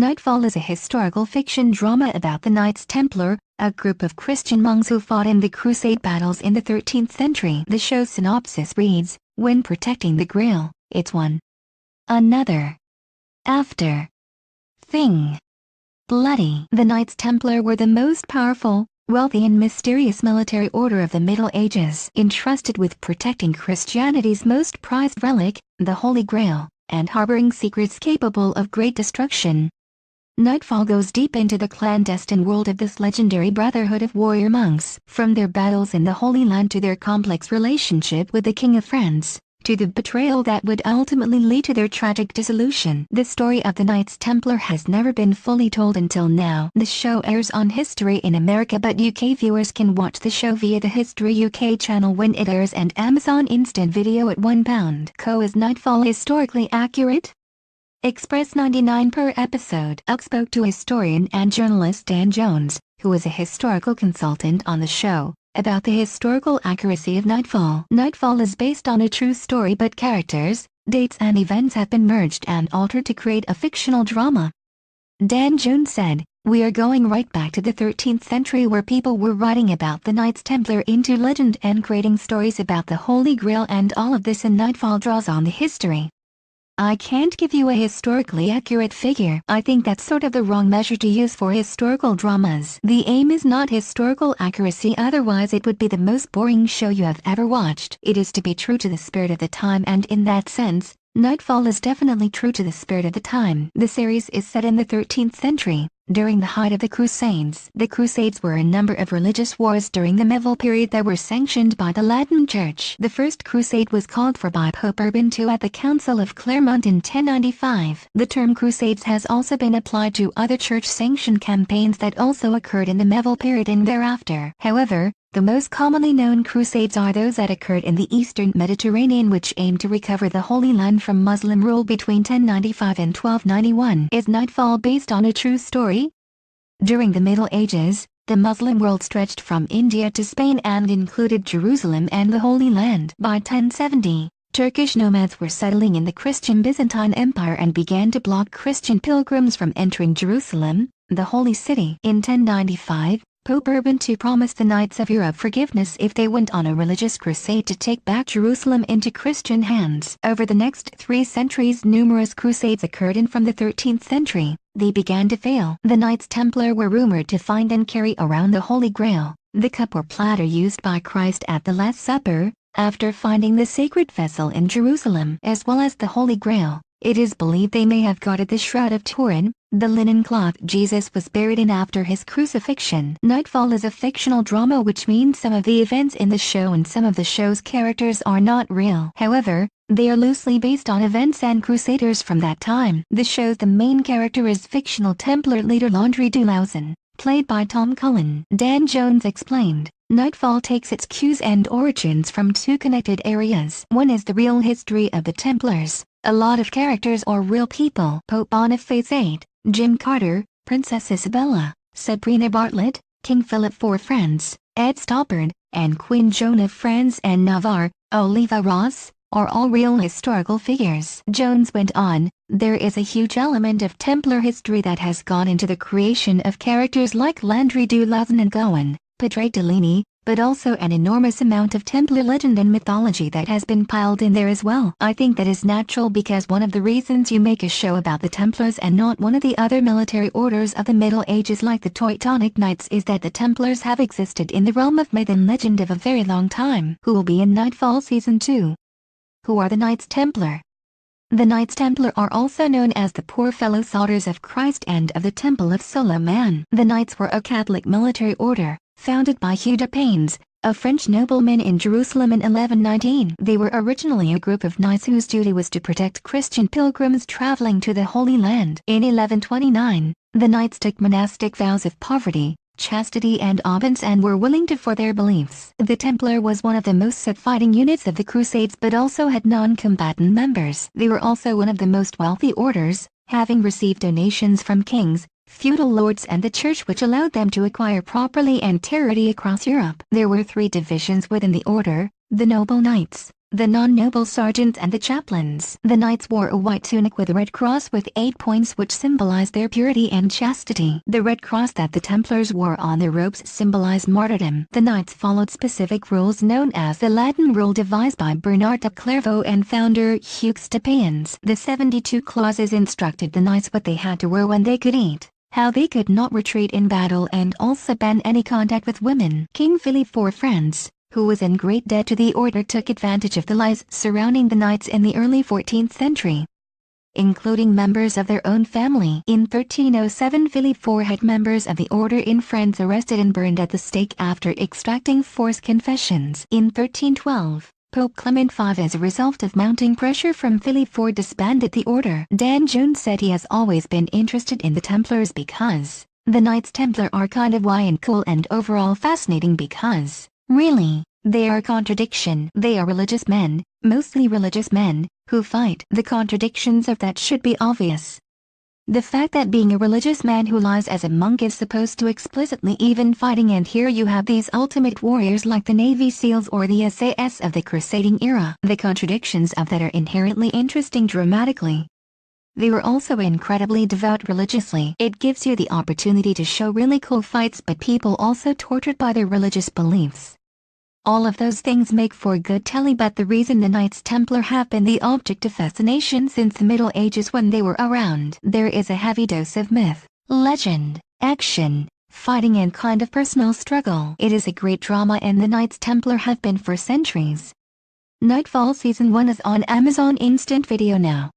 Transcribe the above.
Knightfall is a historical fiction drama about the Knights Templar, a group of Christian monks who fought in the crusade battles in the 13th century. The show's synopsis reads, "When protecting the Grail, it's one another after thing bloody." The Knights Templar were the most powerful, wealthy and mysterious military order of the Middle Ages, entrusted with protecting Christianity's most prized relic, the Holy Grail, and harboring secrets capable of great destruction. Knightfall goes deep into the clandestine world of this legendary brotherhood of warrior monks, from their battles in the Holy Land to their complex relationship with the King of France, to the betrayal that would ultimately lead to their tragic dissolution. The story of the Knights Templar has never been fully told until now. The show airs on History in America, but UK viewers can watch the show via the History UK channel when it airs and Amazon Instant Video at £1. Is Knightfall historically accurate? Express 99 per episode. I spoke to historian and journalist Dan Jones, who is a historical consultant on the show, about the historical accuracy of Knightfall. Knightfall is based on a true story, but characters, dates and events have been merged and altered to create a fictional drama. Dan Jones said, "We are going right back to the 13th century where people were writing about the Knights Templar into legend and creating stories about the Holy Grail, and all of this in Knightfall draws on the history. I can't give you a historically accurate figure. I think that's sort of the wrong measure to use for historical dramas. The aim is not historical accuracy, otherwise it would be the most boring show you have ever watched. It is to be true to the spirit of the time, and in that sense, Knightfall is definitely true to the spirit of the time." The series is set in the 13th century, during the height of the Crusades. The Crusades were a number of religious wars during the medieval period that were sanctioned by the Latin Church. The first crusade was called for by Pope Urban II at the Council of Clermont in 1095. The term crusades has also been applied to other church-sanctioned campaigns that also occurred in the medieval period and thereafter. However, the most commonly known crusades are those that occurred in the eastern Mediterranean, which aimed to recover the Holy Land from Muslim rule between 1095 and 1291. Is Knightfall based on a true story? During the Middle Ages, the Muslim world stretched from India to Spain and included Jerusalem and the Holy Land. By 1070, Turkish nomads were settling in the Christian Byzantine Empire and began to block Christian pilgrims from entering Jerusalem, the Holy City. In 1095, Pope Urban II promised the Knights of Europe forgiveness if they went on a religious crusade to take back Jerusalem into Christian hands. Over the next 3 centuries, numerous crusades occurred, and from the 13th century, they began to fail. The Knights Templar were rumored to find and carry around the Holy Grail, the cup or platter used by Christ at the Last Supper, after finding the sacred vessel in Jerusalem, as well as the Holy Grail. It is believed they may have guarded the Shroud of Turin, the linen cloth Jesus was buried in after his crucifixion. Knightfall is a fictional drama, which means some of the events in the show and some of the show's characters are not real. However, they are loosely based on events and crusaders from that time. The show's main character is fictional Templar leader Landry Dulausen, played by Tom Cullen. Dan Jones explained, "Knightfall takes its cues and origins from 2 connected areas. One is the real history of the Templars. A lot of characters are real people. Pope Boniface VIII, Jim Carter, Princess Isabella, Sabrina Bartlett, King Philip IV of France, Ed Stoppard, and Queen Joan of France and Navarre, Oliva Ross, are all real historical figures." Jones went on, "There is a huge element of Templar history that has gone into the creation of characters like Landry Dulausen and Gawain, Padre Delaney, but also an enormous amount of Templar legend and mythology that has been piled in there as well. I think that is natural, because one of the reasons you make a show about the Templars and not one of the other military orders of the Middle Ages like the Teutonic Knights is that the Templars have existed in the realm of myth and legend of a very long time." Who will be in Knightfall Season 2? Who are the Knights Templar? The Knights Templar are also known as the Poor Fellow Soldiers of Christ and of the Temple of Solomon. The Knights were a Catholic military order, founded by Hugh de Payens, a French nobleman in Jerusalem in 1119. They were originally a group of knights whose duty was to protect Christian pilgrims traveling to the Holy Land. In 1129, the knights took monastic vows of poverty, chastity and obedience and were willing to for their beliefs. The Templar was one of the most fighting units of the Crusades, but also had non-combatant members. They were also one of the most wealthy orders, having received donations from kings, feudal lords and the church, which allowed them to acquire property and territory across Europe. There were 3 divisions within the order: the noble knights, the non-noble sergeants and the chaplains. The knights wore a white tunic with a red cross with 8 points which symbolized their purity and chastity. The red cross that the Templars wore on their robes symbolized martyrdom. The knights followed specific rules known as the Latin Rule devised by Bernard de Clairvaux and founder Hugh Stepanius. The 72 clauses instructed the knights what they had to wear when they could eat, how they could not retreat in battle, and also ban any contact with women. King Philip IV France, who was in great debt to the order, took advantage of the lies surrounding the knights in the early 14th century, including members of their own family. In 1307 Philip IV had members of the order in France arrested and burned at the stake after extracting forced confessions. In 1312, Pope Clement V, as a result of mounting pressure from Philip IV, disbanded the order. Dan Jones said he has always been interested in the Templars because the Knights Templar are kind of why and cool and overall fascinating because, really, they are a contradiction. They are religious men, mostly religious men, who fight. The contradictions of that should be obvious. The fact that being a religious man who lies as a monk is supposed to explicitly even fighting, and here you have these ultimate warriors like the Navy SEALs or the SAS of the crusading era. The contradictions of that are inherently interesting dramatically. They were also incredibly devout religiously. It gives you the opportunity to show really cool fights, but people also tortured by their religious beliefs. All of those things make for good telly, but the reason the Knights Templar have been the object of fascination since the Middle Ages when they were around, there is a heavy dose of myth, legend, action, fighting, and kind of personal struggle. It is a great drama, and the Knights Templar have been for centuries. Knightfall Season 1 is on Amazon Instant Video now.